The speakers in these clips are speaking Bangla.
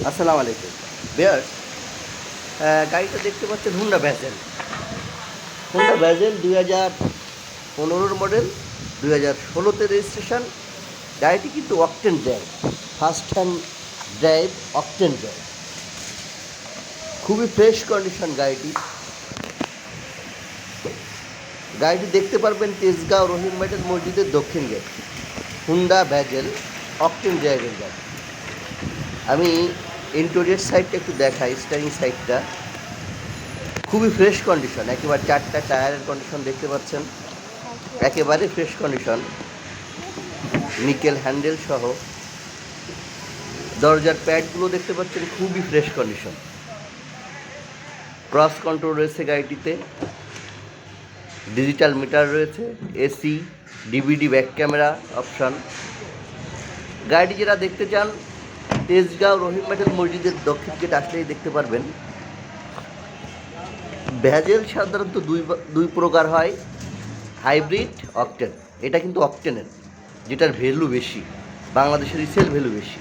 আসসালামু আলাইকুম বিয়ার্স। গাড়িটা দেখতে পাচ্ছেন হুন্ডা ব্যাজেল 2015 মডেল, 2016তে রেজিস্ট্রেশন। গাড়িটি কিন্তু octane drive, first hand drive, octane drive, খুবই ফ্রেশ কন্ডিশন গাড়িটি দেখতে পারবেন তেজগাঁও রহিম মেটাল মসজিদের দক্ষিণ গেট। হুন্ডা ব্যাজেল অকটেন ড্রাইভের গাড়ি। আমি ইন্টেরিয়র সাইডটা একটু দেখাই। স্টিয়ারিং সাইডটা খুবই ফ্রেশ কন্ডিশন, একেবারে 4টা টায়ারের কন্ডিশন দেখতে পাচ্ছেন, একেবারে ফ্রেশ কন্ডিশন, নিকেল হ্যান্ডেল সহ। দরজার প্যাডগুলো দেখতে পাচ্ছেন খুবই ফ্রেশ কন্ডিশন। ক্রস কন্ট্রোল রয়েছে গাড়িটিতে, ডিজিটাল মিটার রয়েছে, AC, DVD back camera option. গাড়িটি যারা দেখতে চান তেজগাঁও রহিম মেটাল মসজিদের দক্ষিণ গেট আসলেই দেখতে পারবেন। ভ্যাজেল সাধারণত দুই প্রকার হয়, হাইব্রিড, অকটেন। এটা কিন্তু অকটেনের, যেটার ভ্যালু বেশি, বাংলাদেশের রিসেল ভ্যালু বেশি।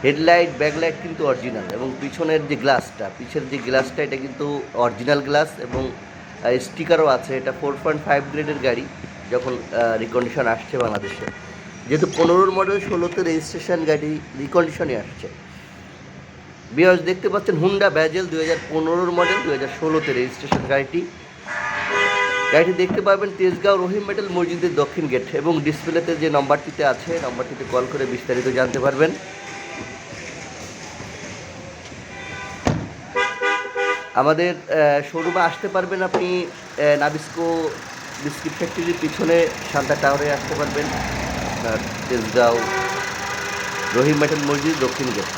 হেডলাইট, ব্যাকলাইট কিন্তু অরিজিনাল, এবং পিছনের যে গ্লাসটা এটা কিন্তু অরিজিনাল গ্লাস, এবং স্টিকারও আছে। এটা 4.5 গ্রেডের গাড়ি, যখন রিকন্ডিশন আসছে বাংলাদেশে। যেহেতু 15 মডেল, 16তে রেজিস্ট্রেশন, গাড়ি রিকন্ডিশনে আসছে। বিয়ার্স দেখতে পাচ্ছেন হুন্ডা ব্যাজেল 2015 মডেল, 2016তে রেজিস্ট্রেশন গাড়িটি দেখতে পাবেন তেজগাঁও রহিম মেটাল মসজিদের দক্ষিণ গেট, এবং ডিসপ্লেতে যে নম্বরটিতে আছে, নম্বরটিতে কল করে বিস্তারিত জানতে পারবেন। আমাদের শোরুমে আসতে পারবেন আপনি নাবিস্কো বিস্কিট ফ্যাক্টরির পিছনে শান্তা টাওয়ারে আসতে পারবেন, তেজগাঁও রহিম মেটাল মসজিদ দক্ষিণ গেট।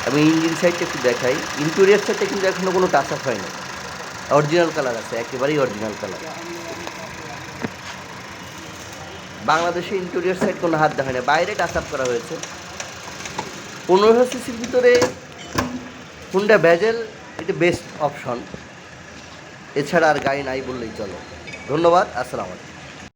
আমি ইঞ্জিন সাইডটা একটু দেখাই। ইন্টেরিয়র সাইডটা কিন্তু এখনও কোনো টাচ আপ হয়নি, অরিজিনাল কালার আছে, একেবারেই অরিজিনাল কালার। বাংলাদেশে ইন্টেরিয়র সাইড কোনো হাত দেখা হয় না, বাইরে টাচ আপ করা হয়েছে। 1500 সিসির ভিতরে হুন্ডা ব্যাজেল এটা বেস্ট অপশন, এছাড়া আর গাড়ি নাই বললেই চলে। ধন্যবাদ, আসসালামু আলাইকুম।